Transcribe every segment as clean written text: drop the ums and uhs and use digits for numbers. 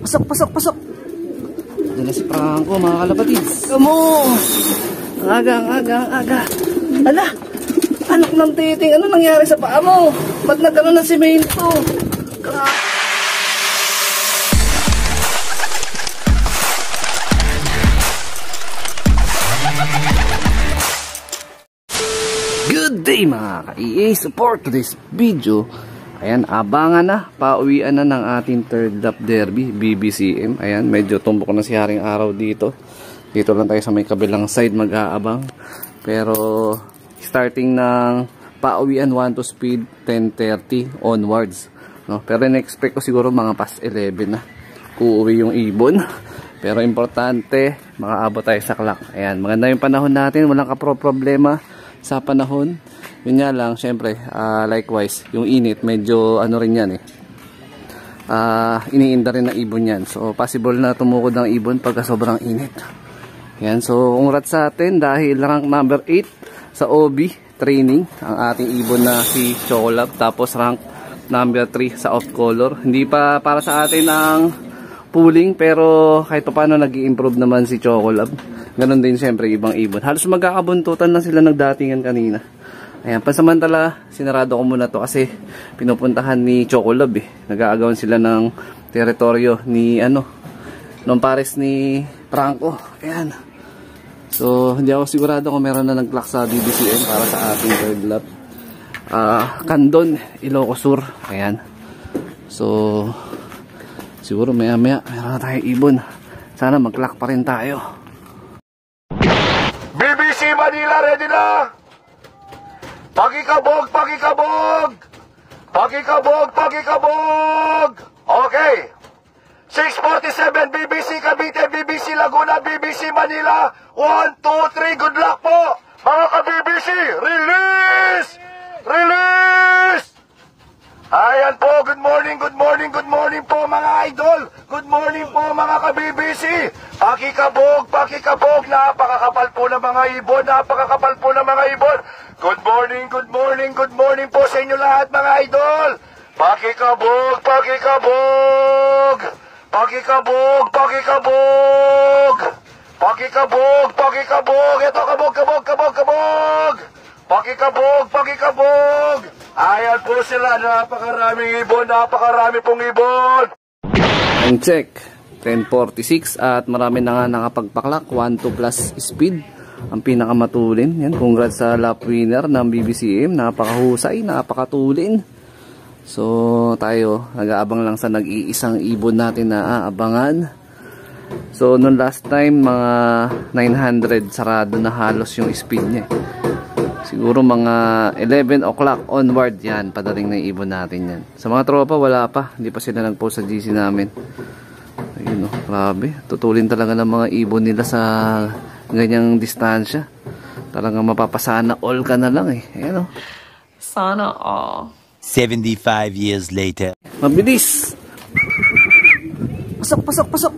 Pasok, pasok, pasok. Diyan na si Franco, mga kalapatids. Kamo! Ang aga, ang aga, ang aga. Ala! Anak ng titing, ano nangyari sa paa mo? Ba't nagkaroon ng simento? Good day mga ka-EA support to this video. Ayan, abangan na, pauwian na ng ating third lap derby, BBCM. Ayan, medyo tumbok na si Haring Araw dito. Dito lang tayo sa may kabilang side mag-aabang. Pero starting ng pauwian 1 to speed 10:30 onwards, no? Pero in-expect ko siguro mga past 11 na uuwi yung ibon. Pero importante, makaabot tayo sa clock. Ayan, maganda yung panahon natin, walang problema sa panahon. Yun nga lang, syempre, likewise, yung init, medyo ano rin yan iniinda rin ng ibon yan. So, possible na tumukod ng ibon pagka sobrang init. Yan, so, congrats sa atin dahil rank number 8 sa OB training, ang ating ibon na si Chocolab. Tapos rank number 3 sa off color. Hindi pa para sa atin ang pooling, pero kahit pa paano nag-i-improve naman si Chocolab. Ganon din syempre ibang ibon. Halos magkakabuntutan na sila nagdatingan kanina. Ayan, pansamantala, sinarado ko muna to kasi pinupuntahan ni Chocolab nag-aagawan sila ng teritoryo ni nung pares ni Franco. Ayan. So, hindi ako sigurado kung meron na nag-clock sa BBCM para sa ating third lap. Candon, Ilocos Sur. Ayan. So, siguro maya-maya meron na tayong ibon. Sana mag-clock pa rin tayo. BBC Manila, ready na? Pakikabog, pakikabog! Pakikabog, pakikabog! Okay. 6:47 BBC Cavite, BBC Laguna, BBC Manila. 1, 2, 3, good luck po! Mga ka-BBC, release! Release! Ayan po, good morning, good morning, good morning po mga idol. Good morning po mga ka-BBC. Pakikabog, pakikabog. Napakakapal po ng mga ibon, napakakapal po ng mga ibon. Good morning, good morning, good morning po sa inyo lahat mga idol. Pakikabog, pakikabog. Pakikabog, pakikabog. Pakikabog, pakikabog. Ito, kabog, kabog, kabog, kabog. Pakikabog, pakikabog. Ayan po sila, napakaraming ibon, napakarami pong ibon. Ang check, 10:46 at marami na nga nakapagpaklak, 1-2 plus speed. Ang pinakamatulin. Yan, congrats sa lap winner ng BBCM. Napakahusay, napakatulin. So, tayo, nag-aabang lang sa nag-iisang ibon natin na aabangan. So, nung last time, mga 900 sarado na halos yung speed niya. Siguro mga 11 o'clock onward yan, padating na yung ibon natin yan. Sa mga tropa, wala pa. Hindi pa sila nag-post sa GC namin. Ayun o, grabe. Tutulin talaga ng mga ibon nila sa ganyang distansya. Talagang mapapasana all ka na lang Ayan o. Sana all. 75 years later. Mabilis! Pasok, pasok, pasok!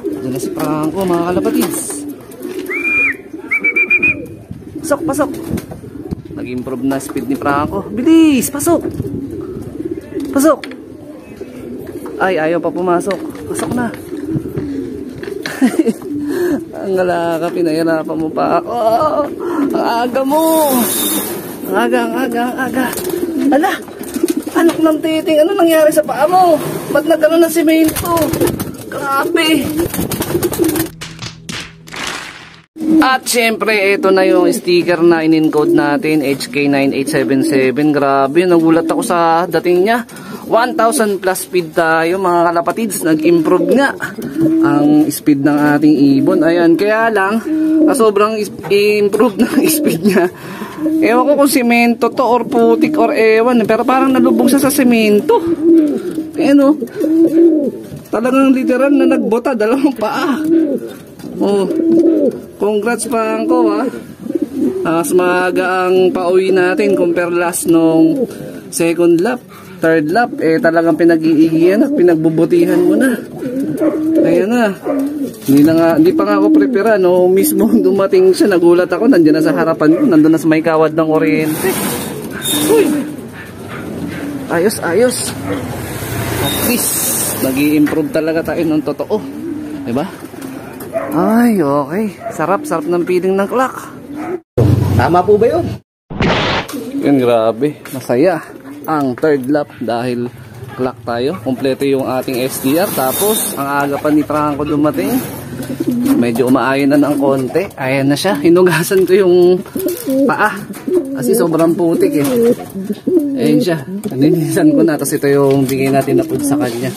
Diyan na si Franco, mga kalapatids. Pasok, pasok! Nag-improve na speed ni Franco. Bilis! Pasok! Pasok! Ay, ayaw pa pumasok. Pasok na. Ang alaka, pinahirapan mo pa ako. Ang aga mo! Ang aga, ang aga, ang aga. Ala! Anak ng titing, ano nangyari sa paa mo? Ba't nagkaroon ng simento? Grabe! At syempre, ito na yung sticker na in-encode natin, HK9877. Grabe, nagulat ako sa dating niya. 1,000 plus speed tayo mga kalapatids. Nag-improve nga ang speed ng ating ibon. Ayan, kaya lang, sobrang improve ng speed niya. Ewan ko kung simento to or putik or ewan. Pero parang nalubog siya sa simento. Ayan o. Talagang literal na nagbota, dalawang paa. Oh, congrats Franco mas maaga ang pauwi natin compare last nung second lap, third lap talagang pinag-iigihan at pinagbubutihan mo na. Ayan na. Hindi pa nga ako prepare no, mismo dumating siya, nagulat ako, nandiyan na sa harapan ko, nandoon na sa may kawad ng kuryente. Uy. Ayos, ayos. At least Nag-i-improve talaga tayo ng totoo. Diba? Ay, okay. Sarap ng feeling ng clock. Tama po ba yun? Yun, grabe. Masaya ang third lap dahil clock tayo. Kompleto yung ating SDR. Tapos, ang aga pa ni Franco dumating. Medyo umaayon na ng konti. Ayan na siya. Hinugasan ko yung paa. Kasi sobrang putik eh. Ayan siya. Nilinisan ko na. Tapos ito yung bigay natin na food sa kanya.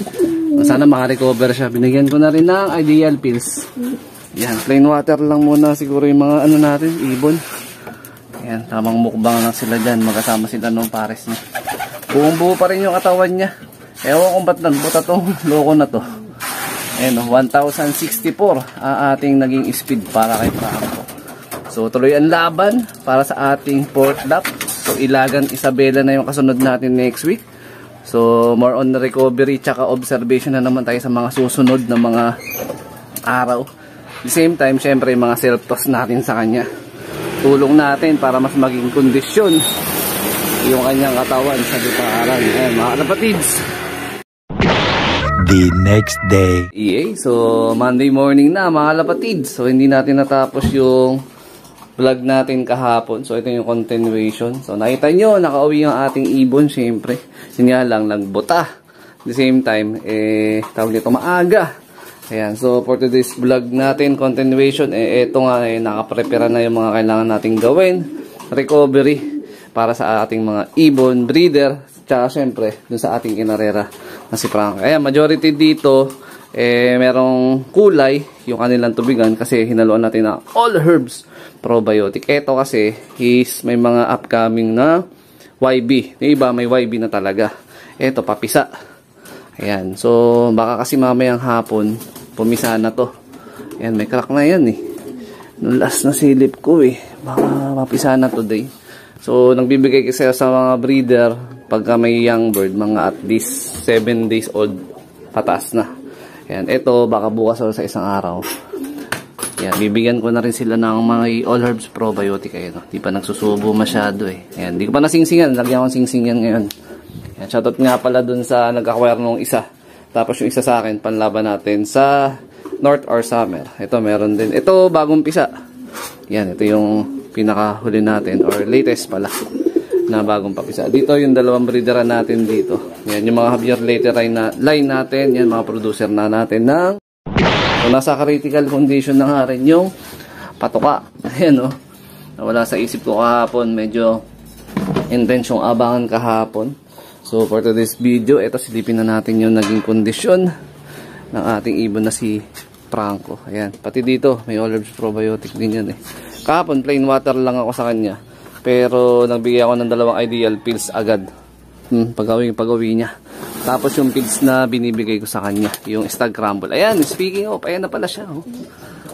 Sana makarecover siya. Binigyan ko na rin ng ideal pills. Yan. Plain water lang muna siguro yung mga ano natin. Ibon. Yan. Tamang mukbang lang sila dyan. Magkasama sila nung pares niya. Buong buo pa rin yung katawan niya. Ewan kung ba't nagbuta tong loko na to. Ayan o. 1064 ang ating naging speed para kay Franco. So tuloy ang laban para sa ating fourth lap. So Ilagan Isabela na yung kasunod natin next week. So more on recovery tsaka observation na naman tayo sa mga susunod na mga araw. At the same time, syempre mga self-toss natin sa kanya. Tulong natin para mas maging kondisyon yung kanyang katawan sa liparan. Ayan mga kapatids. The next day. So Monday morning na mga kapatids. So hindi natin natapos yung vlog natin kahapon. So ito yung continuation. So nakita nyo, nakauwi ang ating ibon syempre. Yun nga lang, nagbuta. At the same time, tawag nito maaga. Ayan, so for today's vlog natin, continuation, ito nga, nakaprepare na yung mga kailangan nating gawin. Recovery para sa ating mga ibon, breeder, tsaka syempre, dun sa ating inarera na si Franco. Ayan, majority dito, merong kulay yung kanilang tubigan kasi hinaluan natin na all herbs probiotic. Ito kasi may mga upcoming na YB. Yung iba may YB na talaga. Ito papisa. Ayan. So baka kasi mamayang hapon pumisa na to. Ayan, may crack na yan eh. Nung last na silip ko eh. Baka mapisa na today. So nagbibigay kasi sa mga breeder pagka may young bird, mga at least 7 days old pataas na. Ayan, ito baka bukas o sa isang araw. Ayan, bibigyan ko na rin sila ng mga all herbs probiotic. Ayan, di pa nagsusubo masyado eh. Ayan, di ko pa nasingsingan. Lagyan ko singsingan ngayon. Ayan, shoutout nga pala dun sa nag-acquire nung isa. Tapos yung isa sa akin, panlaban natin sa North or Summer. Ito, meron din. Ito, bagong pisa. Ayan, ito yung pinakahuli natin or latest pala na bagong papisa. Dito yung dalawang breederan natin dito. Ayan, yung mga Javier later line natin. Yan, mga producer na natin ng so, nasa critical condition na nga rin yung patuka. Ayan o. Nawala sa isip ko kahapon. Medyo intense yung abangan kahapon. So for today's video, ito silipin na natin yung naging kondisyon ng ating ibon na si Franco. Ayan. Pati dito, may all herbs probiotic din yan eh. Kahapon, plain water lang ako sa kanya. Pero nagbigay ako ng dalawang ideal pills agad. Pag-uwi niya. Tapos yung pills na binibigay ko sa kanya, yung stag crumble. Ayan, speaking of, ayan na pala siya.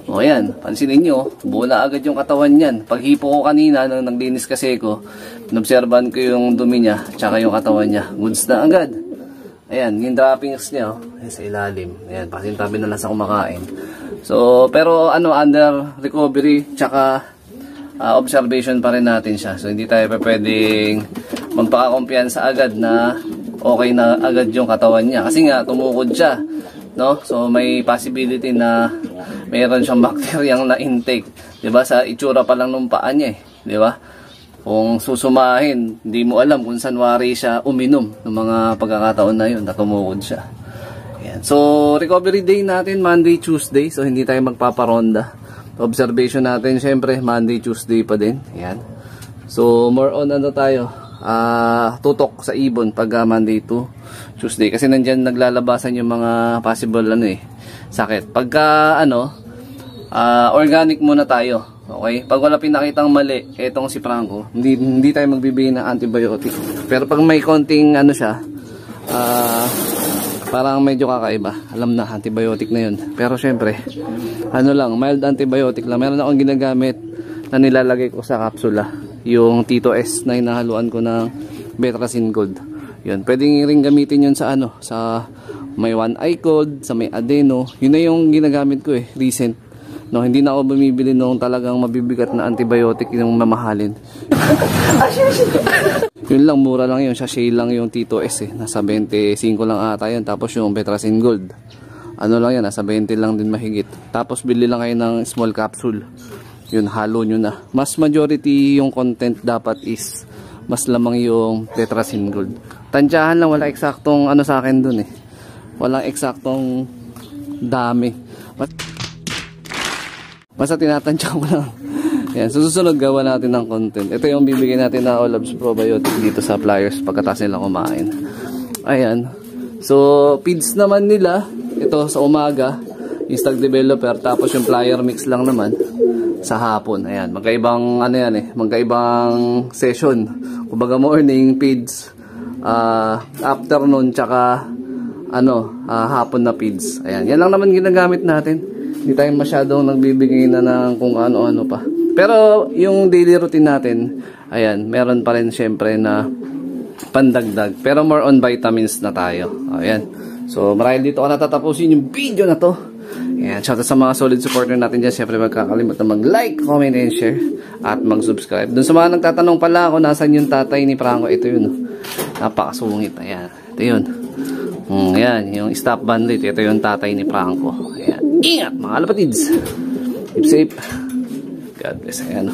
O ayan, pansinin nyo, buo na agad yung katawan niyan. Paghipo ko kanina, nung naglinis kasi ko, nobserban ko yung dumi niya, tsaka yung katawan niya. Goods na agad. Ayan, yung droppings niya, ayan, sa ilalim. Ayan, pasintabi na lang sa kumakain. So, pero under recovery, tsaka observation pa rin natin siya. So, hindi tayo pwedeng magpakakumpiyansa agad na okay na agad yung katawan niya. Kasi nga, tumukod siya. No? So, may possibility na mayroon siyang bakteryang na intake. Diba? Sa itsura pa lang ng paa niya eh. Diba? Kung susumahin, hindi mo alam kung sanwari siya uminom ng mga pagkakataon na yun na tumukod siya. Ayan. So, recovery day natin, Monday, Tuesday. So, hindi tayo magpaparonda. Observation natin, syempre, Monday, Tuesday pa din. Ayan. So, more on tayo. Tutok sa ibon pag Monday to Tuesday kasi nandyan naglalabasan yung mga possible sakit. Pagka organic muna tayo, okay? Pag wala pinakitang mali etong si Franco, hindi tayo magbibigay ng antibiotic. Pero pag may konting siya, parang medyo kakaiba, alam na antibiotic na yun. Pero syempre mild antibiotic lang. Meron akong ginagamit na nilalagay ko sa kapsula, yung Tito S na hinahaluan ko ng Betracin Gold. Yun, pwedeng ring gamitin yun sa sa may one eye cold, sa may adeno. Yun na yung ginagamit ko recent. No, hindi na ako bumibili nung talagang mabibigat na antibiotic yung mamahalin. Yun lang, mura lang yun. Sachet lang yung Tito S eh. Nasa 25 lang ata yun. Tapos yung Betrasin Gold, ano lang yan, nasa 20 lang din mahigit. Tapos bili lang kayo ng small capsule. Yun, halo nyo na. Mas majority yung content dapat is mas lamang yung Betrasin Gold. Tansyahan lang, wala eksaktong ano sa akin dun eh. Walang eksaktong dami. Basta tinatansya ko lang. Yan, susunod gawa natin ng content. Ito yung bibigyan natin na Olabs Probiotic dito sa Flyers pagkatapos nila kumain. Ayan. So, feeds naman nila, ito sa umaga, yung Stag Developer, tapos yung Flyer Mix lang naman sa hapon. Ayan, magkaibang ano yan eh, magkaibang session. Kumbaga morning feeds, afternoon, tsaka hapon na feeds. Ayan, yan lang naman ginagamit natin. Hindi tayo masyadong nagbibigay na ng kung ano-ano pa. Pero yung daily routine natin, ayan, meron pa rin syempre na pandagdag. Pero more on vitamins na tayo. Ayan. So marahil dito ko natatapusin yung video na to. Ayan, shout out sa mga solid supporter natin dyan. Syempre magkakalimut na mag-like, comment, and share. At mag-subscribe. Dun sa mga nagtatanong pala ako, nasan yung tatay ni Franco? Ito yun. Napakasungit. Ayan. Ito yun. Ayan, yung stop bandit. Ito yung tatay ni Franco. Ayan. Ingat mga kalapatids. Keep safe. God bless. Ayan.